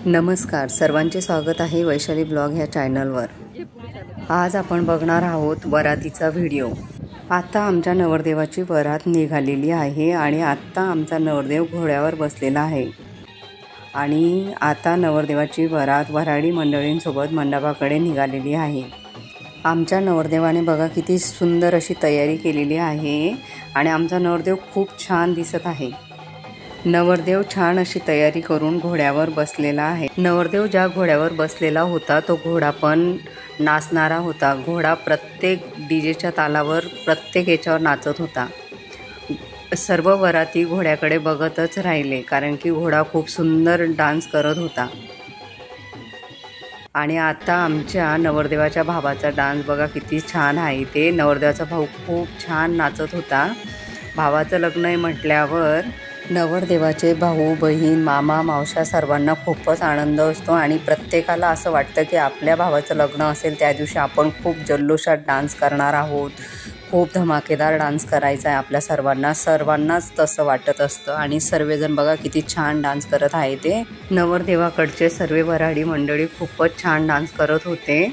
नमस्कार, सर्वांचे स्वागत आहे वैशाली ब्लॉग ह्या चॅनलवर। आज आपण बघणार आहोत वरातीचा व्हिडिओ। आता आमच्या नवरदेवाची वरात निघालेली आहे आणि आता आमचा नवरदेव घोड्यावर बसलेला आहे आणि आता नवरदेवाची वरात वऱ्हाडी मंडळींसोबत मंडपाकडे निघालेली आहे। आमच्या नवरदेवाने बघा किती सुंदर अशी तयारी केलेली आहे आणि आमचा नवरदेव खूप छान दिसत आहे। नवरदेव छान अशी तयारी करून घोड्यावर बसलेला आहे। नवरदेव ज्या घोड्यावर बसलेला होता तो घोडा पण नाचणारा होता। घोडा प्रत्येक डीजेच्या तालावर प्रत्येक याच्यावर नाचत होता। सर्व वराती घोड्याकडे बघतच राहिले कारण की घोडा खूप सुंदर डान्स करत होता। आणि आता आमच्या नवरदेवाच्या भावाचा डान्स बघा किती छान आहे। ते नवरदेवाचा भाऊ खूप छान नाचत होता। भावाचं लग्न आहे म्हटल्यावर नवरदेवाचे भाऊ बहीण मामा मावश्या सर्वांना खूपच आनंद असतो आणि प्रत्येकाला असं वाटतं की आपल्या भावाचं लग्न असेल त्या दिवशी आपण खूप जल्लोषात डान्स करणार आहोत, खूप धमाकेदार डान्स करायचा आहे आपल्या सर्वांनाच तसं वाटत असतं। आणि सर्वजण बघा किती छान डान्स करत आहे। ते नवरदेवाकडचे सर्व वऱ्हाडी मंडळी खूपच छान डान्स करत होते।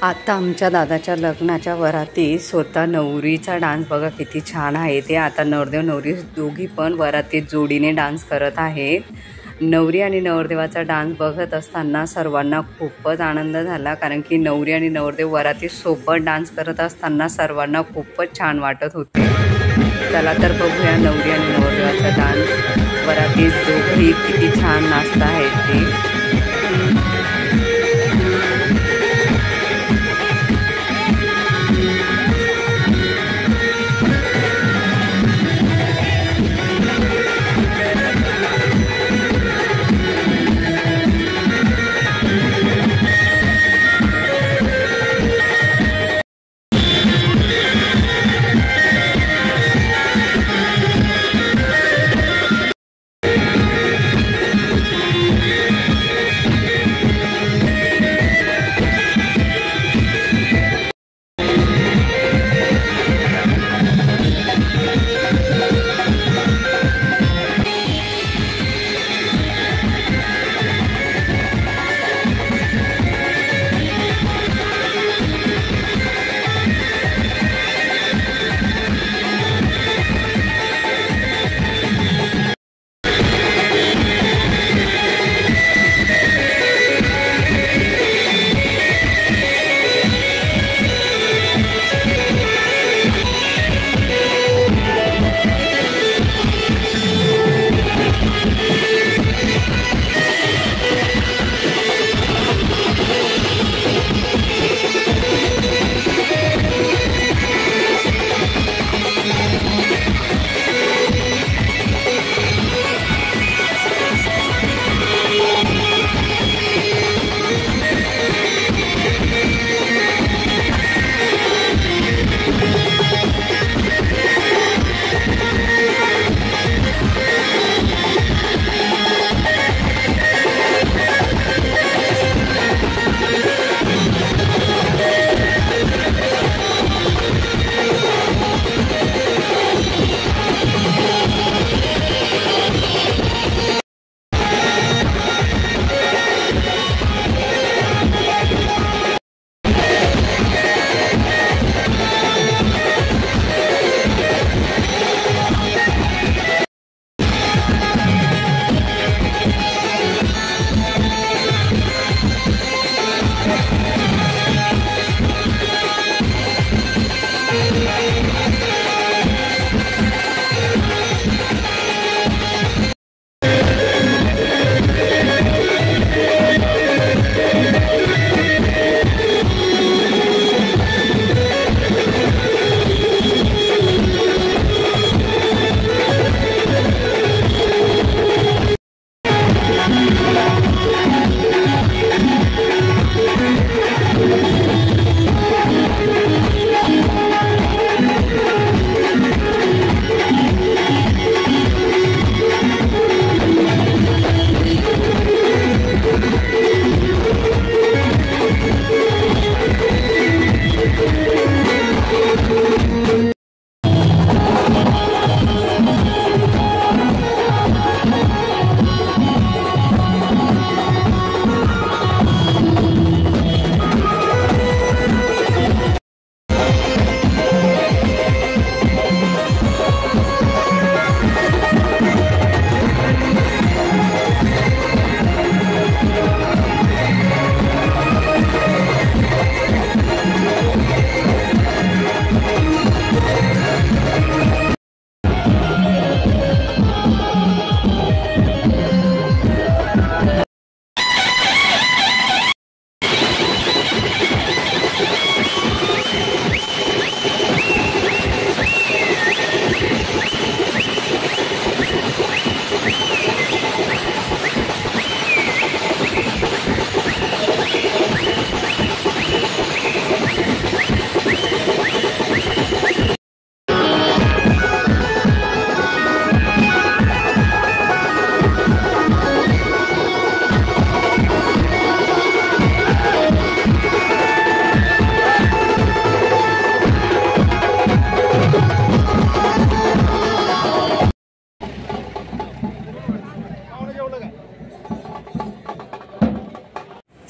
आता आमच्या दादाच्या लग्नाच्या वरातीत स्वतः नवरीचा डान्स बघा किती छान आहे। ते आता नवरदेव नवरी दोघी पण वरातीत जोडीने डान्स करत आहेत। नवरी आणि नवरदेवाचा डान्स बघत असताना सर्वांना खूपच आनंद झाला कारण की नवरी आणि नवरदेव वरातीत सोबत डान्स करत असताना सर्वांना खूपच छान वाटत होते। चला तर बघूया नवरी आणि नवरदेवाचा डान्स। वरातीत दोघी किती छान नाचत आहेत ते।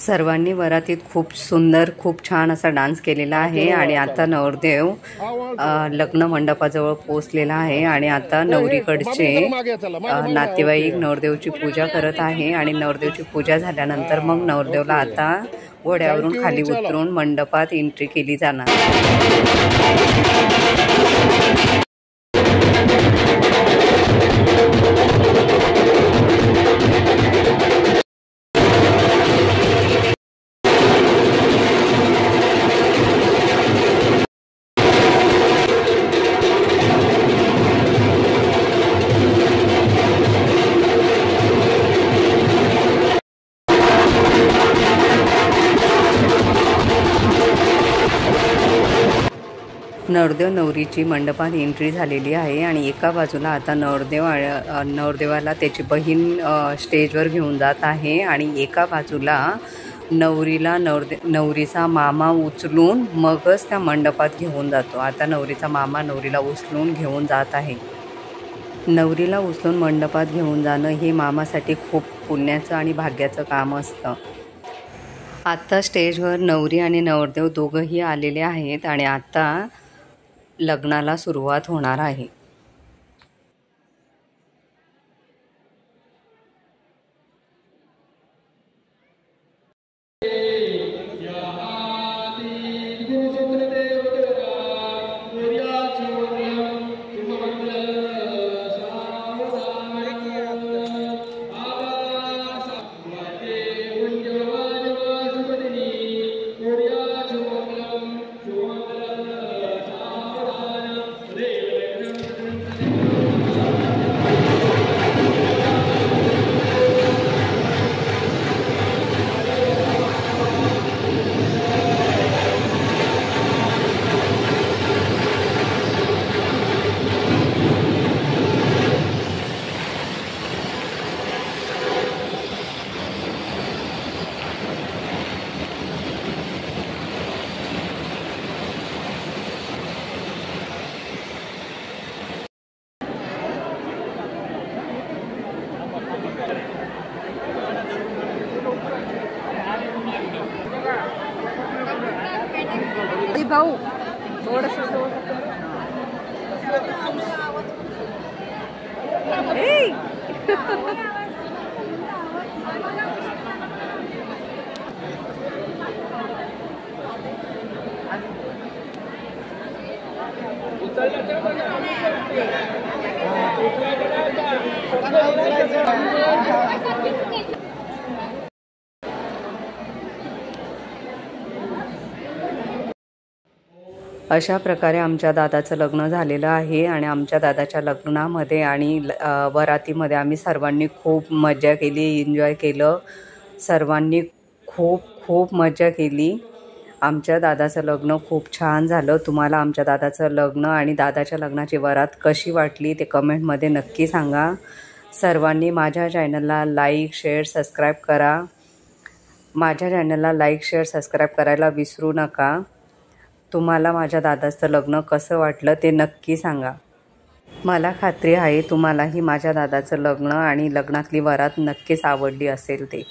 सर्वांनी वरातीत खूप सुंदर खूप छान असा डान्स केलेला आहे आणि आता नवरदेव लग्न मंडपाजवळ पोहोचलेला आहे आणि आता नवरीकडचे नातेवाईक नवरदेवची पूजा करत आहे आणि नवरदेवची पूजा झाल्यानंतर मग नवरदेवला आता घोड्यावरून खाली उतरून मंडपात एंट्री केली जाणार। नवरदेव नवरीची मंडपात एंट्री झालेली आहे आणि एका बाजूला आता नवरदेवाला त्याची बहीण स्टेजवर घेऊन जात आहे आणि एका बाजूला नवरीला नवरीचा मामा उचलून मगच त्या मंडपात घेऊन जातो। आता नवरीचा मामा नवरीला उचलून घेऊन जात आहे। नवरीला उचलून मंडपात घेऊन जाणं हे मामासाठी खूप पुण्याचं आणि भाग्याचं काम असतं। आता स्टेजवर नवरी आणि नवरदेव दोघंही आलेले आहेत आणि आता लग्नाला सुरुवात होणार आहे। भाऊ थोडंसं अशा प्रकारे आमच्या दादाचं लग्न झालेलं आहे आणि आमच्या दादाच्या लग्नामध्ये आणि वरातीमध्ये आम्ही सर्वांनी खूप मजा केली, एन्जॉय केलं। सर्वांनी खूप मजा केली। आमच्या दादाचं लग्न खूप छान झालं। तुम्हाला आमच्या दादाचं लग्न आणि दादाच्या लग्नाची वरात कशी वाटली ते कमेंटमध्ये नक्की सांगा। सर्वांनी माझ्या चॅनलला लाईक, शेअर, सबस्क्राईब करा। माझ्या चॅनलला लाईक, शेअर, सबस्क्राईब करायला विसरू नका। तुम्हाला माझ्या दादाचं लग्न कसं वाटलं ते नक्की सांगा। मला खात्री आहे तुम्हालाही माझ्या दादाचं लग्न आणि लग्नातली वरात नक्कीच आवडली असेल ते।